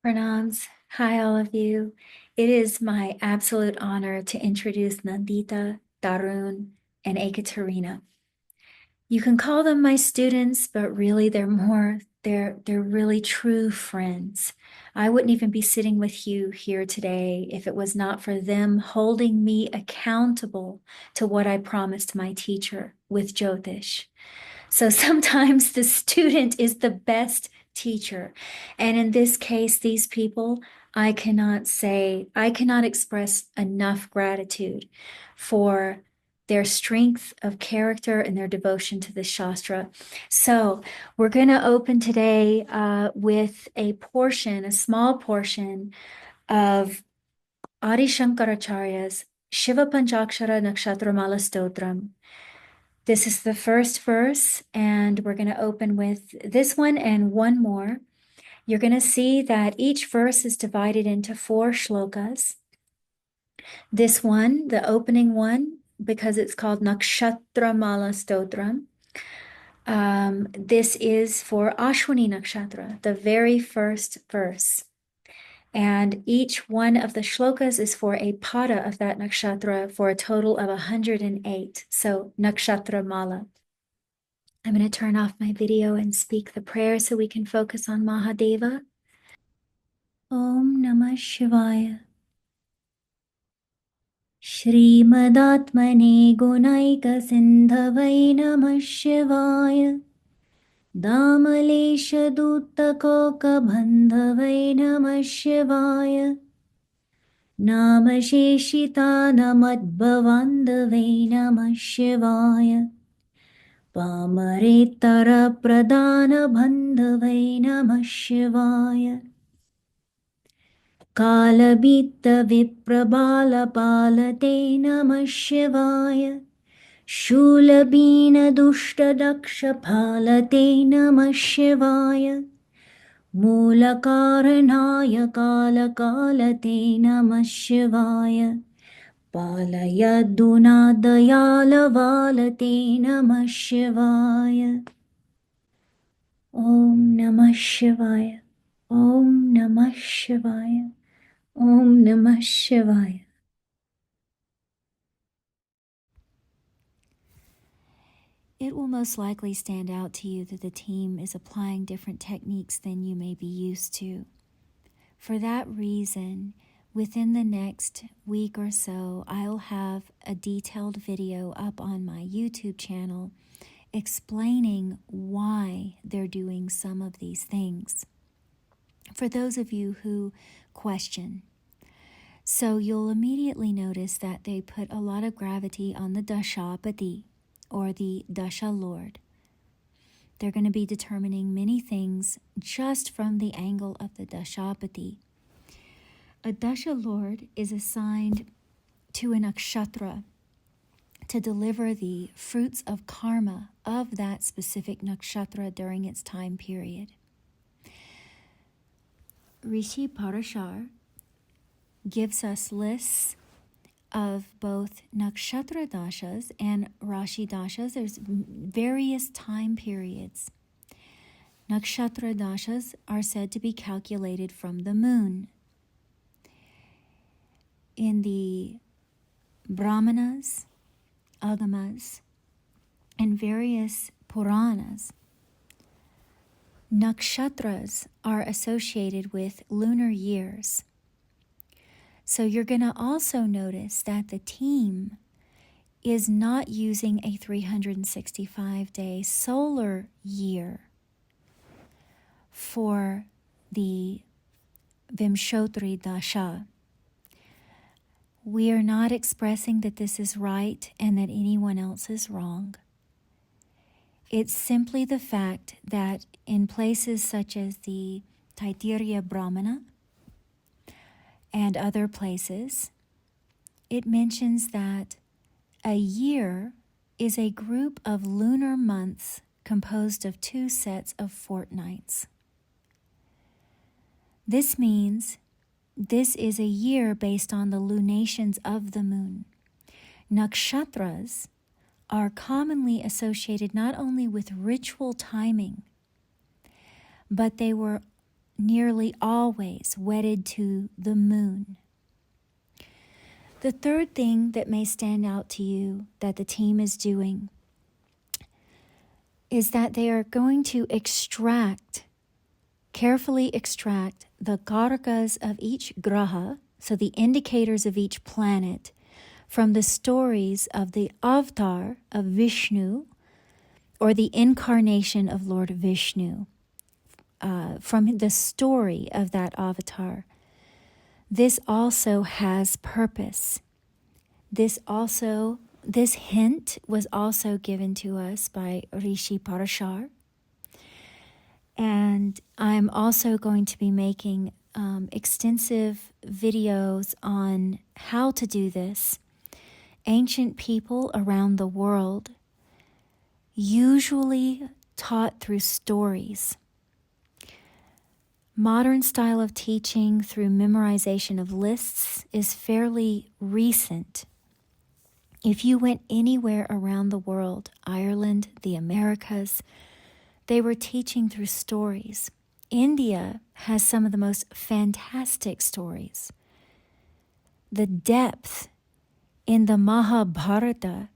Pranams. Hi, all of you. It is my absolute honor to introduce Nandita, Tarun, and Ekaterina. You can call them my students, but really they're really true friends. I wouldn't even be sitting with you here today if it was not for them holding me accountable to what I promised my teacher with Jyotish. So sometimes the student is the best teacher. And in this case, these people, I cannot express enough gratitude for their strength of character and their devotion to the Shastra. So we're going to open today with a small portion of Adi Shankaracharya's Shiva Panchakshara Nakshatra Mala Stotram. This is the first verse, and we're going to open with this one and one more. You're going to see that each verse is divided into 4 shlokas. This one, the opening one, because it's called Nakshatra Mala Stotram, this is for Ashwini Nakshatra, the very first verse. And each one of the shlokas is for a pada of that nakshatra for a total of 108. So Nakshatra Mala. I'm going to turn off my video and speak the prayer so we can focus on Mahadeva. Om Namah Shivaya. Shrimadatmane Gunaika Sindhavai Namah Shivaya. Damalesha Duttakoka Bandhavai Namah Shivaya. Namasheshita Namadbhavandhavai Namah Shivaya. Pamaretara Pradana Bandhavai Namah Shivaya. Kalabita Viprabala Palate Namah Shivaya. Shulabina Dushta Daksha Palate Namah Shivaya. Mulakaranaya Kalakalate Namah Shivaya. Palayaduna Dayalavalate Namah Shivaya. Om Namah Shivaya. Om Namah Shivaya. Om Namah Shivaya. It will most likely stand out to you that the team is applying different techniques than you may be used to. For that reason, within the next week or so, I'll have a detailed video up on my YouTube channel explaining why they're doing some of these things. For those of you who question. So you'll immediately notice that they put a lot of gravity on the Dashapati, or the Dasha Lord. They're going to be determining many things just from the angle of the Dashapati. A Dasha Lord is assigned to a nakshatra to deliver the fruits of karma of that specific nakshatra during its time period. Rishi Parashara gives us lists of both Nakshatra Dashas and Rashi Dashas. There's various time periods. Nakshatra Dashas are said to be calculated from the moon. In the Brahmanas, Agamas, and various Puranas, Nakshatras are associated with lunar years. So you're going to also notice that the team is not using a 365-day solar year for the Vimshottari Dasha. We are not expressing that this is right and that anyone else is wrong. It's simply the fact that in places such as the Taittiriya Brahmana and other places, it mentions that a year is a group of lunar months composed of 2 sets of fortnights. This means this is a year based on the lunations of the moon. Nakshatras are commonly associated not only with ritual timing, but they were nearly always wedded to the moon. The third thing that may stand out to you that the team is doing is that they are going to carefully extract the Karakas of each Graha, so the indicators of each planet, from the stories of the avatar of Vishnu, or the incarnation of Lord Vishnu, from the story of that avatar. This also has purpose. This hint was also given to us by Rishi Parashara. And I'm also going to be making extensive videos on how to do this. Ancient people around the world usually taught through stories. Modern style of teaching through memorization of lists is fairly recent. If you went anywhere around the world, Ireland, the Americas, they were teaching through stories. India has some of the most fantastic stories. The depth in the Mahabharata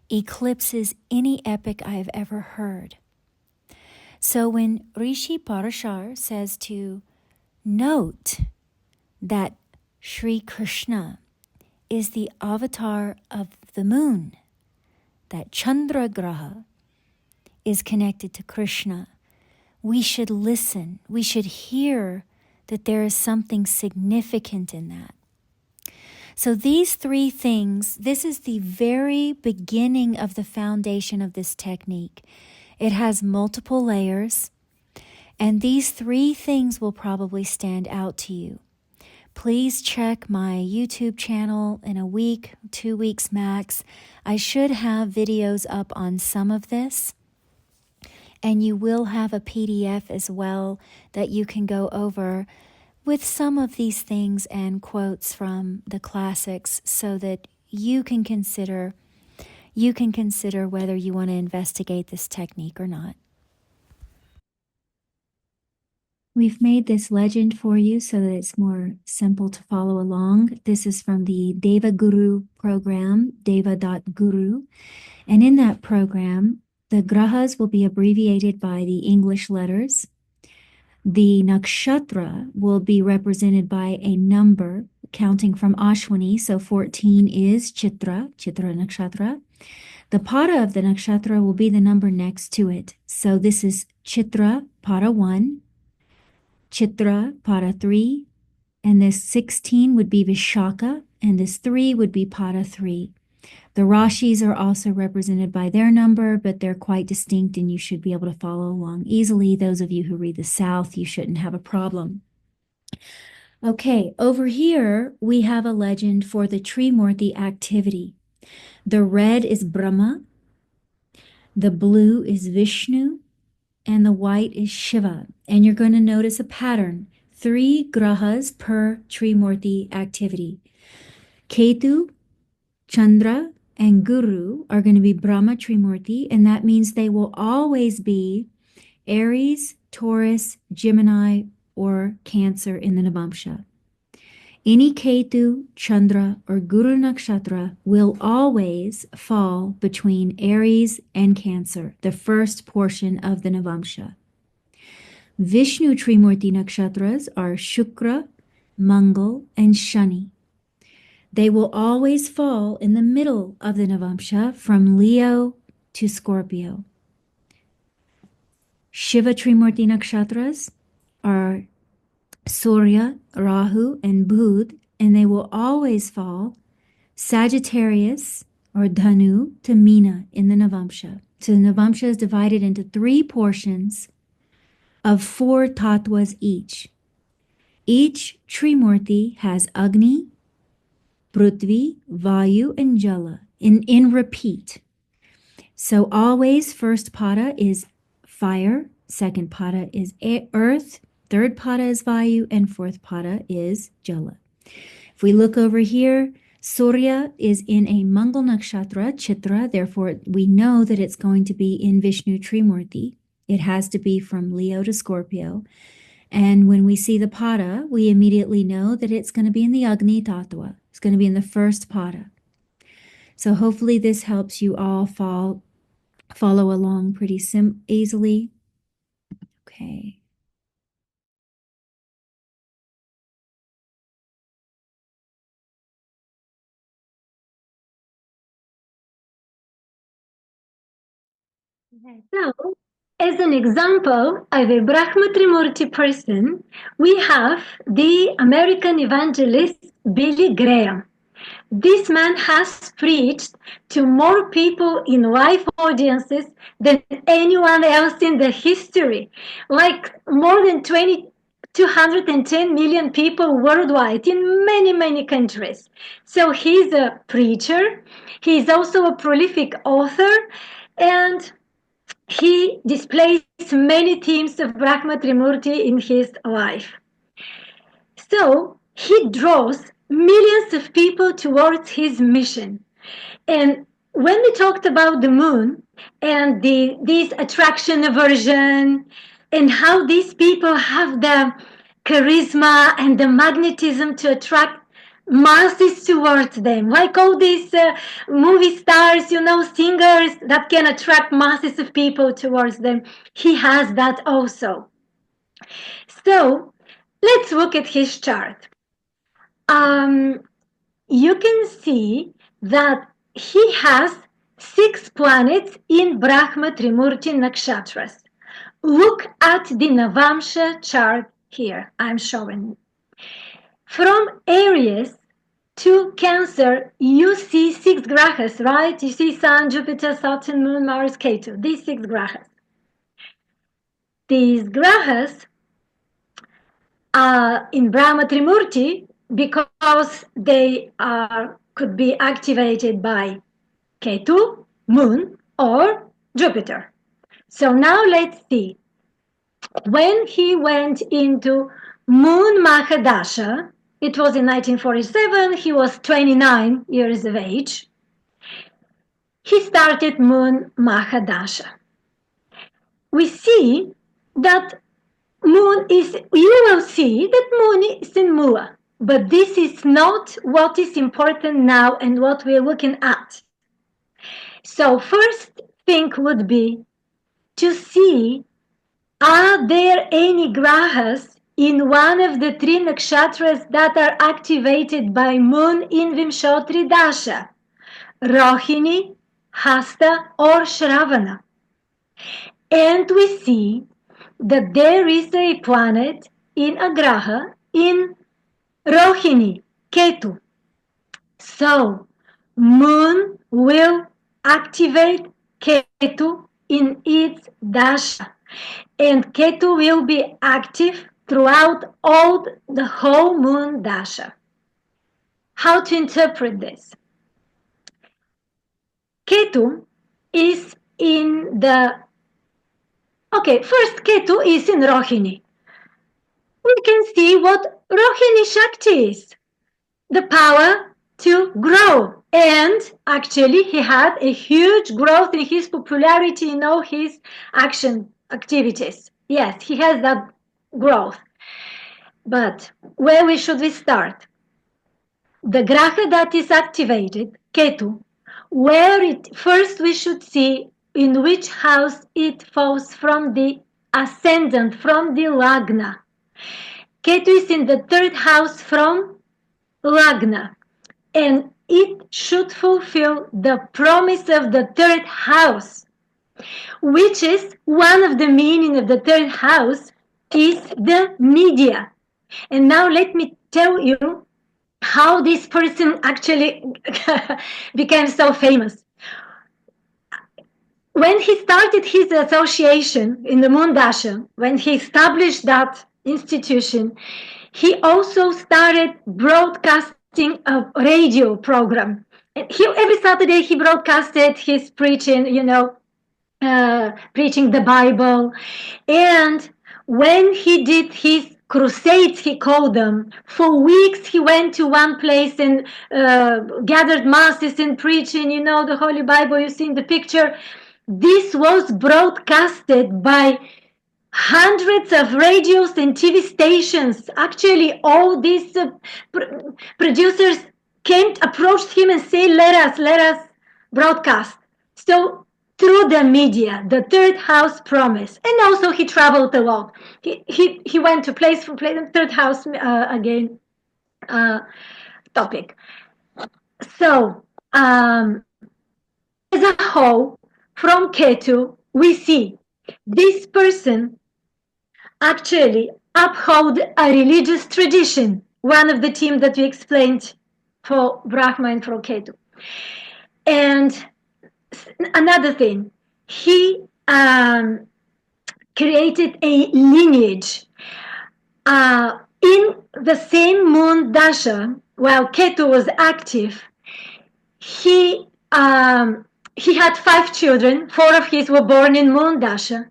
eclipses any epic I have ever heard. So when Rishi Parashara says to note that Sri Krishna is the avatar of the moon, that Chandra Graha is connected to Krishna, we should listen. We should hear that there is something significant in that. So these three things, this is the very beginning of the foundation of this technique. It has multiple layers, and these three things will probably stand out to you. Please check my YouTube channel in a week, 2 weeks max. I should have videos up on some of this, and you will have a PDF as well that you can go over with some of these things and quotes from the classics so that you can consider whether you want to investigate this technique or not. We've made this legend for you so that it's more simple to follow along. This is from the Deva Guru program, deva.guru. And in that program, the grahas will be abbreviated by the English letters. The nakshatra will be represented by a number counting from Ashwini. So 14 is Chitra nakshatra. The pada of the nakshatra will be the number next to it. So this is Chitra pada 1, Chitra pada 3, and this 16 would be Vishaka, and this 3 would be pada 3. The Rashis are also represented by their number, but they're quite distinct and you should be able to follow along easily. Those of you who read the South, you shouldn't have a problem. Okay, over here we have a legend for the Trimurti activity. The red is Brahma, the blue is Vishnu, and the white is Shiva. And you're going to notice a pattern. 3 grahas per Trimurti activity. Ketu, Chandra, and Guru are going to be Brahma Trimurti, and that means they will always be Aries, Taurus, Gemini, or Cancer in the Navamsha. Any Ketu, Chandra, or Guru Nakshatra will always fall between Aries and Cancer, the first portion of the Navamsha. Vishnu Trimurti Nakshatras are Shukra, Mangal, and Shani. They will always fall in the middle of the Navamsha from Leo to Scorpio. Shiva Trimurti Nakshatras are Surya, Rahu, and Budh, and they will always fall Sagittarius or Dhanu to Meena in the Navamsha. So the Navamsha is divided into 3 portions of 4 tattvas each. Each Trimurti has Agni, Prithvi, Vayu, and Jala in repeat. So always first pada is fire, second pada is earth, third pada is Vayu, and fourth pada is Jala. If we look over here, Surya is in a Mangal Nakshatra, Chitra, therefore we know that it's going to be in Vishnu Trimurti. It has to be from Leo to Scorpio. And when we see the pada, we immediately know that it's going to be in the Agni Tattva. It's going to be in the first pada. So hopefully this helps you all follow along pretty easily. Okay. So, as an example of a Brahma Trimurti person, we have the American evangelist Billy Graham. This man has preached to more people in live audiences than anyone else in the history, like more than 210 million people worldwide in many, many countries. So he's a preacher, he's also a prolific author, and he displays many themes of Brahma Trimurti in his life. So he draws millions of people towards his mission. And when we talked about the moon and this attraction aversion and how these people have the charisma and the magnetism to attract masses towards them, like all these movie stars, singers that can attract masses of people towards them, he has that also. So let's look at his chart. You can see that he has 6 planets in Brahma Trimurti Nakshatras. Look at the Navamsha chart here, I'm showing. From Aries to Cancer, you see 6 Grahas, right? You see Sun, Jupiter, Saturn, Moon, Mars, Ketu, these 6 Grahas. These Grahas are in Brahma Trimurti because they could be activated by Ketu, Moon, or Jupiter. So now let's see. When he went into Moon Mahadasha, it was in 1947, he was 29 years of age. He started Moon Mahadasha. We see that Moon is, you will see that Moon is in Mula, but this is not what is important now and what we're looking at. So first thing would be to see, are there any Grahas in one of the 3 Nakshatras that are activated by Moon in Vimshottari Dasha? Rohini, Hasta or Shravana. And we see that there is a planet in a Graha in Rohini, Ketu. So Moon will activate Ketu in its Dasha, and Ketu will be active throughout all the whole Moon Dasha. How to interpret this? Ketu is in the... Okay, first Ketu is in Rohini. We can see what Rohini Shakti is. The power to grow. And actually, he had a huge growth in his popularity in all his action activities. Yes, he has that growth. But where should we start? The Graha that is activated, Ketu, first we should see in which house it falls from the ascendant, from the Lagna. Ketu is in the 3rd house from Lagna, and it should fulfill the promise of the 3rd house, which is one of the meaning of the 3rd house is the media. And now let me tell you how this person actually became so famous. When he started his association in the Moon Dasha, when he established that institution, he also started broadcasting a radio program. Every Saturday he broadcasted his preaching, preaching the Bible. And when he did his crusades, he called them, for weeks he went to one place and gathered masses and preaching, the Holy Bible you see in the picture. This was broadcasted by hundreds of radios and TV stations. Actually, all these producers approached him and said, let us broadcast. So through the media, the third house promise. And also he traveled a lot. He went to place for place, third house again topic. So as a whole, from Ketu, we see this person actually uphold a religious tradition, one of the team that we explained for Brahma and for Ketu. And another thing, he created a lineage in the same moon dasha. While Ketu was active, he had 5 children. 4 of his were born in moon dasha.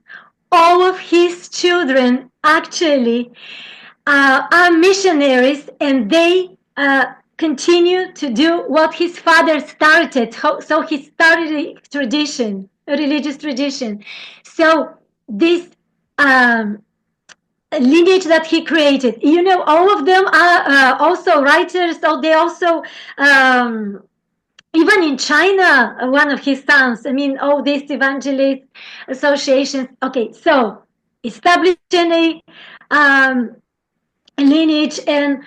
All of his children actually are missionaries, and they continue to do what his father started. So he started a tradition, a religious tradition. So this lineage that he created, all of them are also writers. So they also even in China, one of his sons, all these evangelist associations. Okay, so establishing a lineage and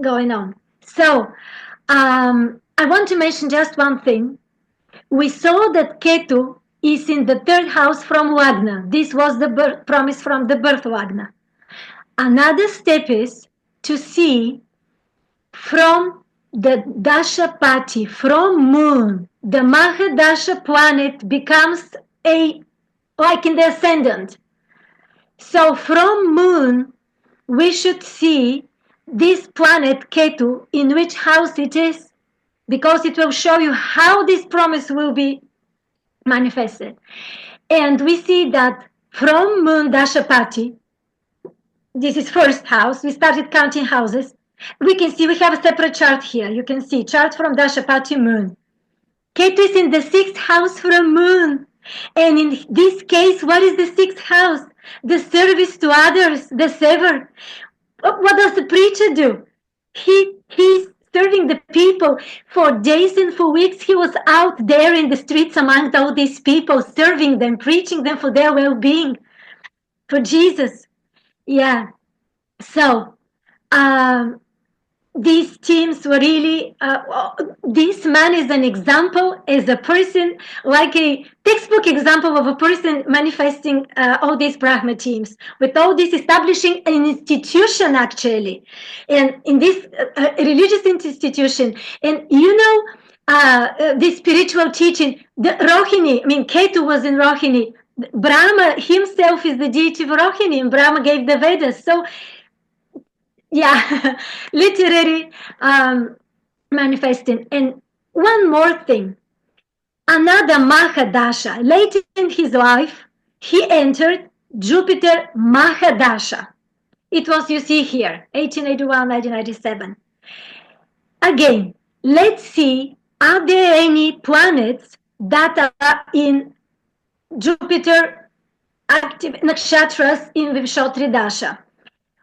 going on. So I want to mention just one thing. We saw that Ketu is in the third house from Lagna. This was the promise from the birth Lagna. Another step is to see from the Dasha Pati, from moon, the Mahadasha planet becomes like in the ascendant. So from moon, we should see this planet Ketu, in which house it is, because it will show you how this promise will be manifested. And we see that from moon Dashapati, this is first house, we started counting houses. We can see we have a separate chart here. You can see chart from Dashapati moon. Ketu is in the 6th house from moon. And in this case, what is the 6th house? The service to others, the sever. What does the preacher do? He's serving the people. For days and for weeks, he was out there in the streets among all these people, serving them, preaching them for their well-being, for Jesus. Yeah. So, these teams were really, this man is an example, as a person, like a textbook example of a person manifesting all these Brahma teams, with all this establishing an institution actually, and in this religious institution. And this spiritual teaching, the Rohini, Ketu was in Rohini. Brahma himself is the deity of Rohini, and Brahma gave the Vedas. So, yeah, literary manifesting. And one more thing, another Mahadasha. Later in his life, he entered Jupiter Mahadasha. It was, you see here, 1881, 1997. Again, let's see, are there any planets that are in Jupiter active Nakshatras in Vimshottari Dasha?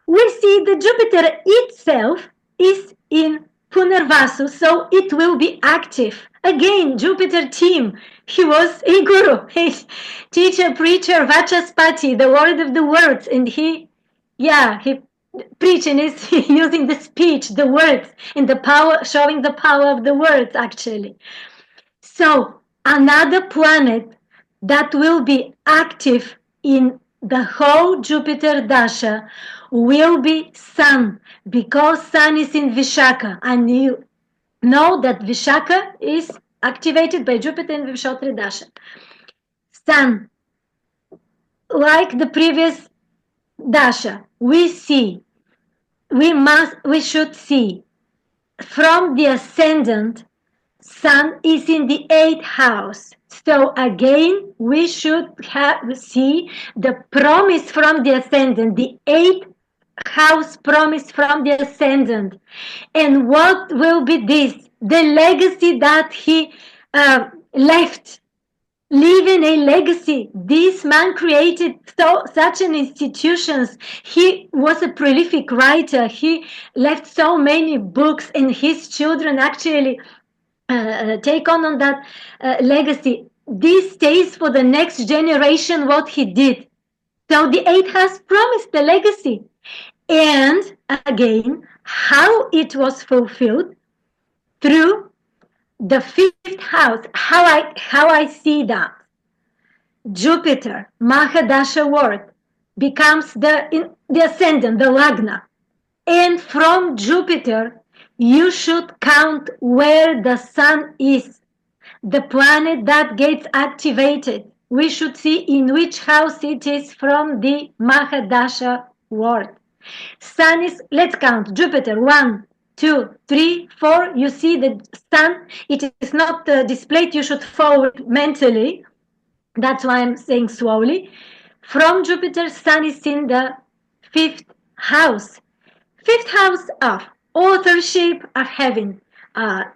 We see the Jupiter itself is in Punarvasu, so it will be active. Again, Jupiter team. He was a guru, a teacher, preacher, Vachaspati, the word of the words, and he preaching is using the speech, the words, and the power, showing the power of the words actually. So another planet that will be active in the whole Jupiter Dasha will be Sun, because Sun is in Vishaka, and you know that Vishaka is activated by Jupiter in Vimshottari Dasha. Sun, like the previous Dasha, we should see from the ascendant, Sun is in the 8th house. So again, we should see the promise from the ascendant, the 8th house promise from the ascendant. And what will be this? The legacy that he left leaving a legacy. This man created such an institutions. He was a prolific writer. He left so many books, and his children actually take on that legacy. This stays for the next generation what he did. So the eight has promised the legacy. And again, how it was fulfilled through the fifth house. How I see that Jupiter, Mahadasha word, becomes the ascendant, the Lagna. And from Jupiter, you should count where the sun is, the planet that gets activated. We should see in which house it is from the Mahadasha word. Sun is, let's count, Jupiter, 1, 2, 3, 4. You see the sun, it is not displayed, you should follow it mentally. That's why I'm saying slowly. From Jupiter, Sun is in the fifth house. Fifth house of authorship, of having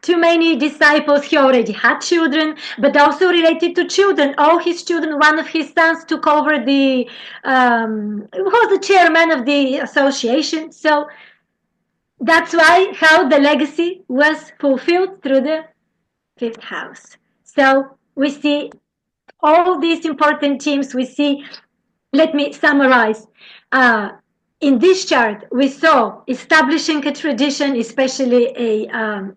too many disciples. He already had children, but also related to children. All his children, one of his sons took over was the chairman of the association. So that's why how the legacy was fulfilled through the fifth house. So we see all these important themes we see. Let me summarize. Uh, in this chart, we saw establishing a tradition, especially a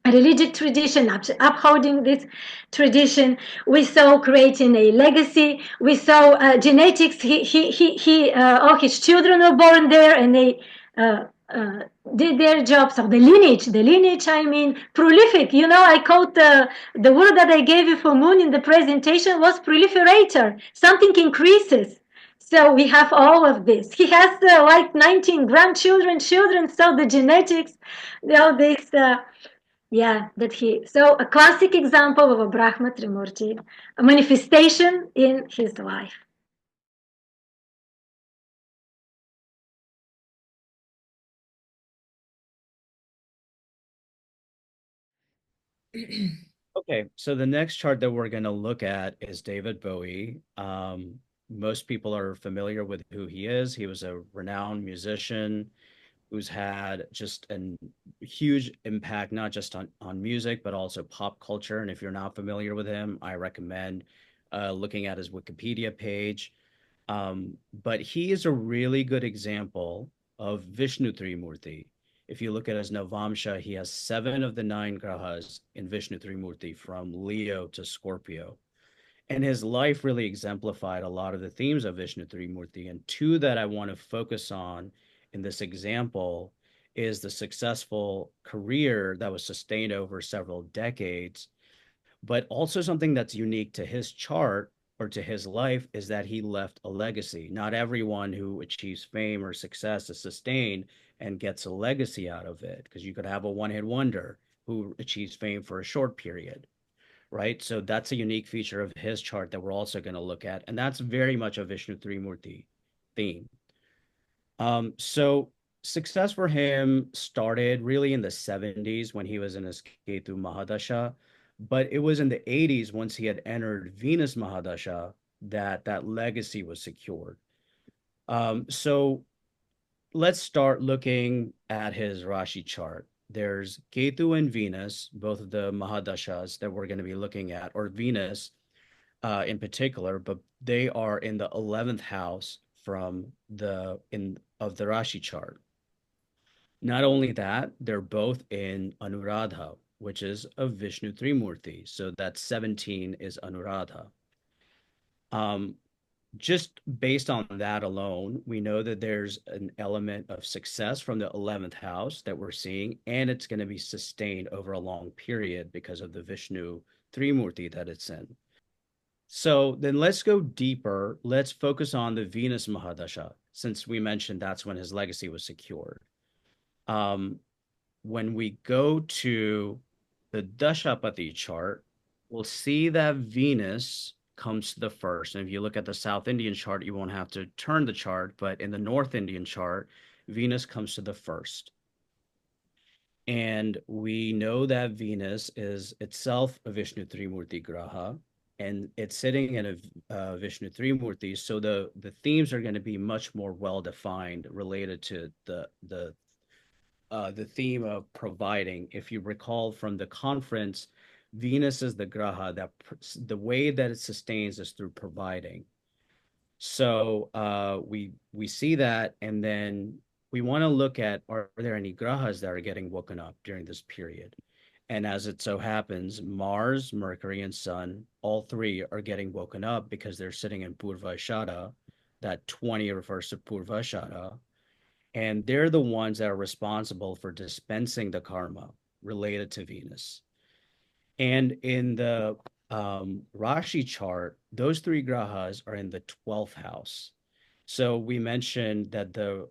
religious tradition, upholding this tradition. We saw creating a legacy. We saw genetics. All his children were born there, and they uh, uh, did their jobs. So the lineage. I mean, prolific. I quote the word that I gave you for moon in the presentation was proliferator. Something increases. So we have all of this. He has like 19 grandchildren, children. So the genetics, all this. Yeah, that he. So a classic example of a Brahma Trimurti, a manifestation in his life. Okay, so the next chart that we're going to look at is David Bowie. Most people are familiar with who he is. He was a renowned musician who's had just a huge impact, not just on music, but also pop culture. And if you're not familiar with him, I recommend looking at his Wikipedia page. But he is a really good example of Vishnu Trimurti. If you look at his Navamsha, he has 7 of the 9 Grahas in Vishnu Trimurti from Leo to Scorpio. And his life really exemplified a lot of the themes of Vishnu Trimurti. And 2 that I want to focus on in this example is the successful career that was sustained over several decades, but also something that's unique to his chart or to his life is that he left a legacy. Not everyone who achieves fame or success is sustained and gets a legacy out of it, because you could have a one-hit wonder who achieves fame for a short period, right? So that's a unique feature of his chart that we're also going to look at, and that's very much a Vishnu Trimurti theme. So success for him started really in the 70s when he was in his Ketu Mahadasha, but it was in the 80s once he had entered Venus Mahadasha that that legacy was secured. So let's start looking at his Rashi chart. There's Ketu and Venus, both of the Mahadashas that we're going to be looking at, or Venus in particular, but they are in the 11th house from of the Rashi chart. Not only that, they're both in Anuradha, which is a Vishnu Trimurti. So that 17 is Anuradha. Just based on that alone, we know that there's an element of success from the 11th house that we're seeing, and it's going to be sustained over a long period because of the Vishnu Trimurti that it's in. So then let's go deeper. Let's focus on the Venus Mahadasha, since we mentioned that's when his legacy was secured. When we go to the Dashapati chart, we'll see that Venus comes to the first. And if you look at the South Indian chart, you won't have to turn the chart, but in the North Indian chart, Venus comes to the first. And we know that Venus is itself a Vishnu Trimurti Graha, and it's sitting in a Vishnu Trimurti. So the themes are going to be much more well defined related to the theme of providing. If you recall from the conference, Venus is the Graha that the way that it sustains is through providing. So we see that, and then we want to look at, are there any grahas that are getting woken up during this period? And as it so happens, Mars, Mercury, and Sun, all three are getting woken up because they're sitting in Purvashada. That 20 refers to Purvashada. And they're the ones that are responsible for dispensing the karma related to Venus. And in the Rashi chart, those three grahas are in the 12th house. So we mentioned that the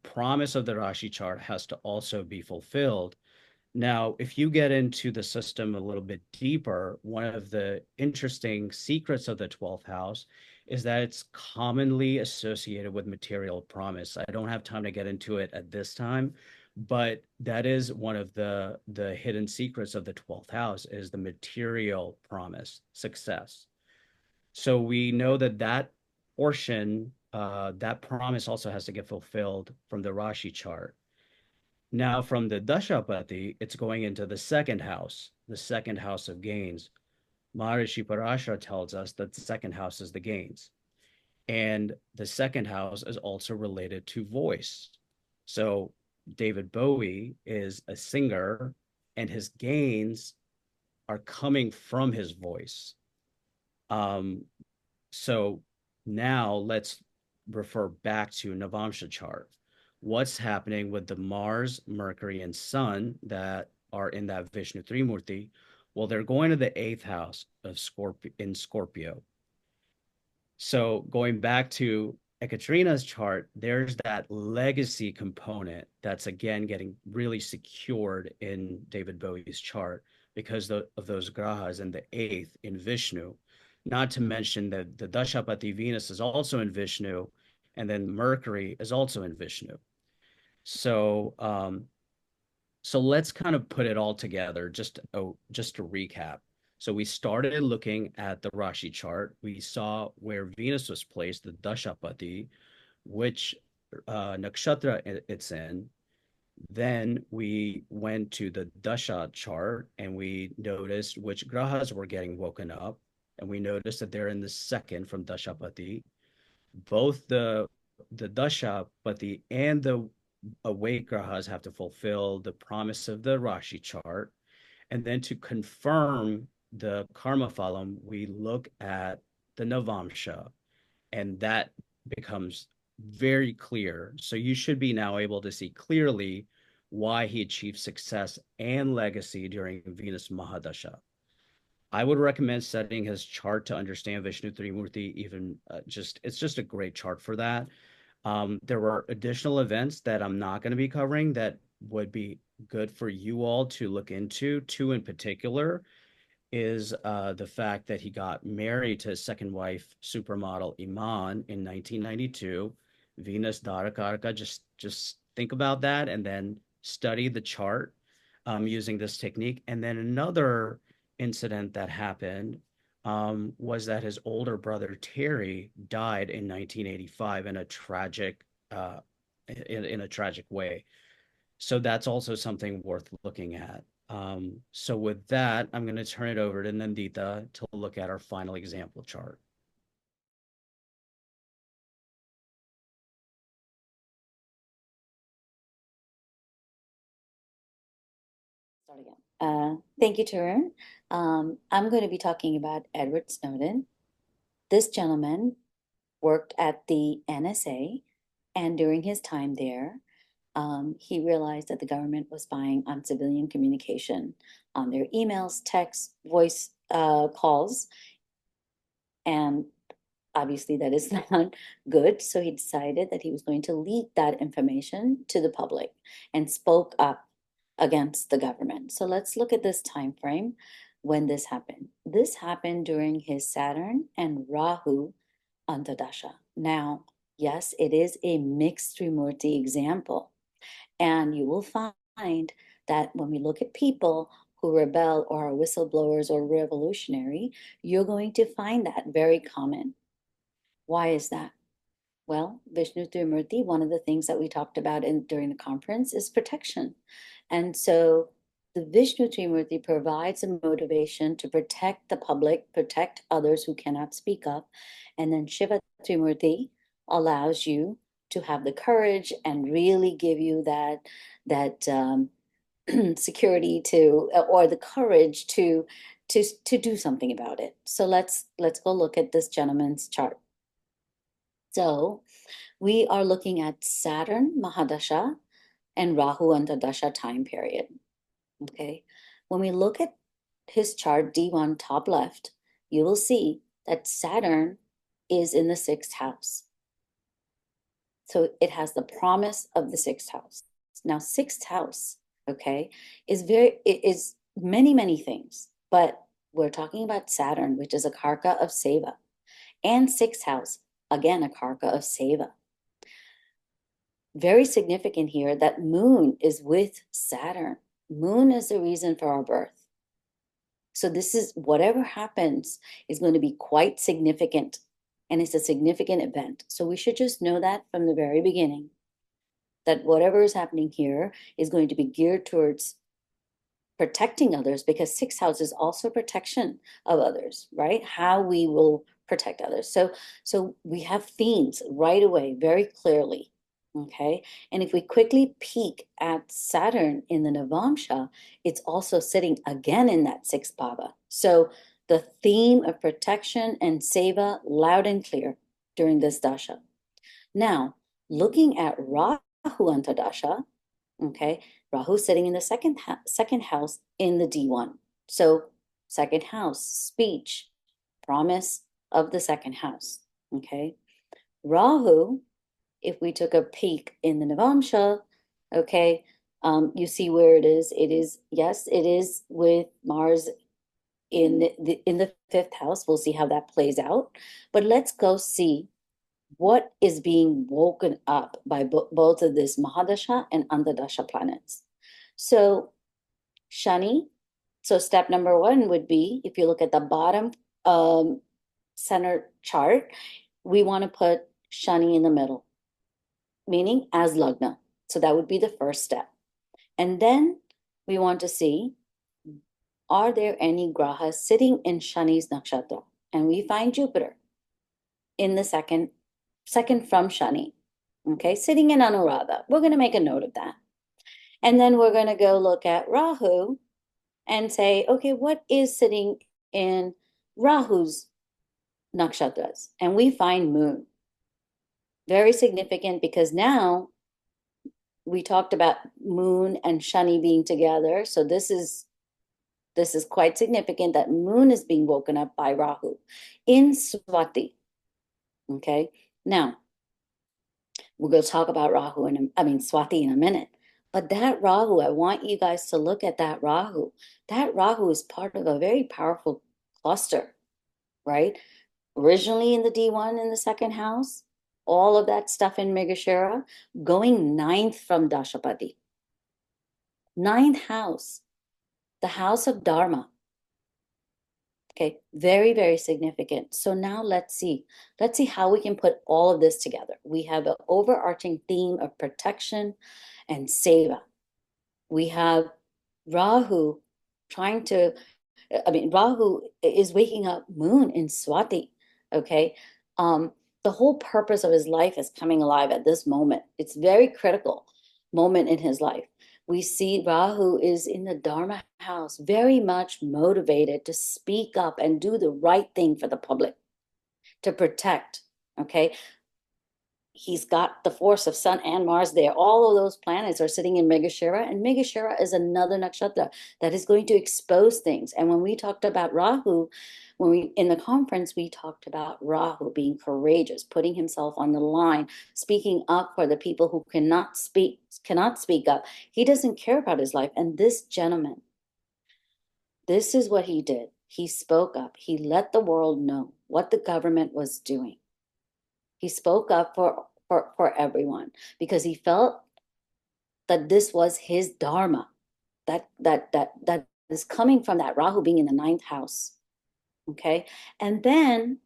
promise of the Rashi chart has to also be fulfilled. Now, if you get into the system a little bit deeper, one of the interesting secrets of the 12th house is that it's commonly associated with material promise. I don't have time to get into it at this time, but that is one of the hidden secrets of the 12th house is the material promise, success. So we know that that portion, that promise also has to get fulfilled from the Rashi chart. Now, from the Dashapati, it's going into the second house of gains. Maharishi Parashara tells us that the second house is the gains. And the second house is also related to voice. So David Bowie is a singer, and his gains are coming from his voice. So now let's refer back to Navamsha chart. What's happening with the Mars, Mercury, and Sun that are in that Vishnu Trimurti? Well, they're going to the eighth house of Scorpio. So going back to Ekaterina's chart, there's that legacy component that's again getting really secured in David Bowie's chart because of those grahas and the eighth in Vishnu. Not to mention that the Dashapati Venus is also in Vishnu, and then Mercury is also in Vishnu. So so let's kind of put it all together, just to recap. So we started looking at the Rashi chart. We saw where Venus was placed, the Dashapati, which nakshatra it's in. Then we went to the Dasha chart and we noticed which grahas were getting woken up. And we noticed that they're in the second from Dashapati. Both the Dashapati and the awake grahas have to fulfill the promise of the Rashi chart. And then to confirm the Karmaphalam, we look at the Navamsha, and that becomes very clear. So you should be now able to see clearly why he achieved success and legacy during Venus Mahadasha. I would recommend studying his chart to understand Vishnu Trimurti. Even it's just a great chart for that. There were additional events that I'm not going to be covering that would be good for you all to look into. Two in particular is the fact that he got married to his second wife, supermodel Iman, in 1992. Venus Dharakarka. Just think about that and then study the chart using this technique. And then another incident that happened was that his older brother Terry died in 1985 in a tragic in a tragic way. So that's also something worth looking at. So with that, I'm going to turn it over to Nandita to look at our final example chart. Start again. Thank you, Tarun. I'm going to be talking about Edward Snowden. This gentleman worked at the NSA, and during his time there, he realized that the government was spying on civilian communication, on their emails, texts, voice calls, and obviously that is not good. So he decided that he was going to leak that information to the public and spoke up against the government. So let's look at this time frame when this happened. This happened during his Saturn and Rahu Antardasha. Now, yes, it is a mixed Trimurti example. And you will find that when we look at people who rebel or are whistleblowers or revolutionary, you're going to find that very common. Why is that? Well, Vishnu Trimurti, one of the things that we talked about during the conference is protection. And so the Vishnu Trimurti provides a motivation to protect the public, protect others who cannot speak up. And then Shiva Trimurti allows you to have the courage and really give you that security to, or the courage to do something about it. So let's go look at this gentleman's chart. So we are looking at Saturn Mahadasha and Rahu Antardasha time period. Okay, when we look at his chart D1 top left, you will see that Saturn is in the 6th house. So it has the promise of the 6th house. Now, 6th house, okay, is many things, but we're talking about Saturn, which is a karka of seva, and 6th house, again, a karka of seva. Very significant here that Moon is with Saturn. Moon is the reason for our birth. So this is, whatever happens is going to be quite significant, and it's a significant event. So we should just know that from the very beginning, that whatever is happening here is going to be geared towards protecting others, because 6th house is also protection of others, right? How we will protect others. So we have themes right away, very clearly. Okay, and if we quickly peek at Saturn in the Navamsha, it's also sitting again in that 6th bhava. So the theme of protection and seva loud and clear during this dasha. Now, looking at Rahu Antardasha, okay, Rahu sitting in the second house in the D1. So 2nd house, speech, promise of the 2nd house. Okay, Rahu, if we took a peek in the Navamsha, okay, you see where it is. It is, yes, it is with Mars in the 5th house. We'll see how that plays out. But let's go see what is being woken up by both of this Mahadasha and Antardasha planets. So Shani, so step number 1 would be, if you look at the bottom center chart, we want to put Shani in the middle, meaning as Lagna. So that would be the first step. And then we want to see, are there any Grahas sitting in Shani's Nakshatra? And we find Jupiter in the second from Shani, okay, sitting in Anuradha. We're going to make a note of that. And then we're going to go look at Rahu and say, okay, what is sitting in Rahu's Nakshatras? And we find Moon. Very significant, because now we talked about Moon and Shani being together. So this is quite significant that Moon is being woken up by Rahu in Swati. Okay, now we're going to talk about Swati in a minute. But that Rahu, I want you guys to look at that Rahu. That Rahu is part of a very powerful cluster, right? Originally in the D1 in the 2nd house, all of that stuff in Mrigashira, going 9th from Dashapati. 9th house, the house of Dharma. Okay, very significant. So now let's see how we can put all of this together. We have an overarching theme of protection and seva. We have Rahu Rahu is waking up Moon in Swati, okay? The whole purpose of his life is coming alive at this moment. It's very critical moment in his life. We see Rahu is in the Dharma house, very much motivated to speak up and do the right thing for the public, to protect, okay? He's got the force of Sun and Mars there. All of those planets are sitting in Mrigashira, and Mrigashira is another nakshatra that is going to expose things. And when we talked about Rahu, in the conference, we talked about Rahu being courageous, putting himself on the line, speaking up for the people who cannot speak up. He doesn't care about his life. And this gentleman, this is what he did. He spoke up. He let the world know what the government was doing. He spoke up for everyone, because he felt that this was his dharma, that is coming from that Rahu being in the 9th house. Okay. And then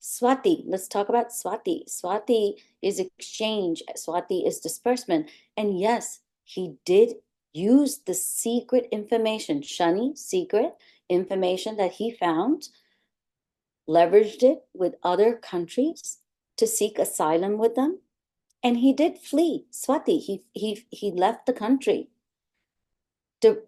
Swati, let's talk about Swati. Swati is exchange, Swati is disbursement. And yes, he did use the secret information, Shani, secret information that he found, leveraged it with other countries to seek asylum with them. And he did flee Swati. He left the country to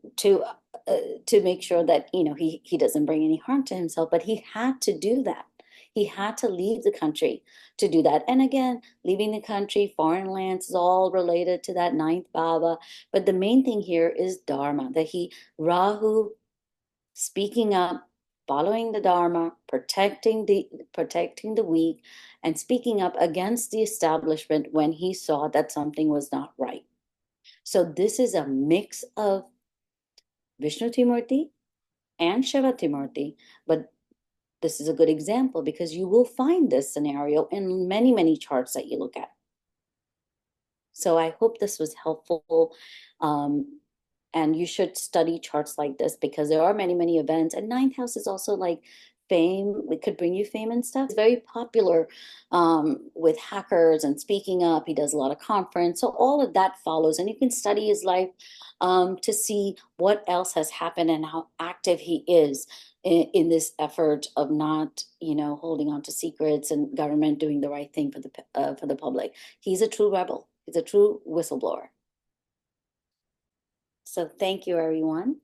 make sure that he doesn't bring any harm to himself. But he had to do that. He had to leave the country to do that. And again, leaving the country, foreign lands is all related to that 9th bhava. But the main thing here is dharma, that Rahu speaking up, following the dharma, protecting the weak, and speaking up against the establishment when he saw that something was not right. So this is a mix of Vishnu Trimurti and Shiva Trimurti, but this is a good example because you will find this scenario in many, many charts that you look at. So I hope this was helpful. And you should study charts like this because there are many, many events. And 9th house is also like fame. It could bring you fame and stuff. It's very popular with hackers and speaking up. He does a lot of conference. So all of that follows. And you can study his life to see what else has happened and how active he is in this effort of not, holding on to secrets and government doing the right thing for the public. He's a true rebel. He's a true whistleblower. So thank you, everyone.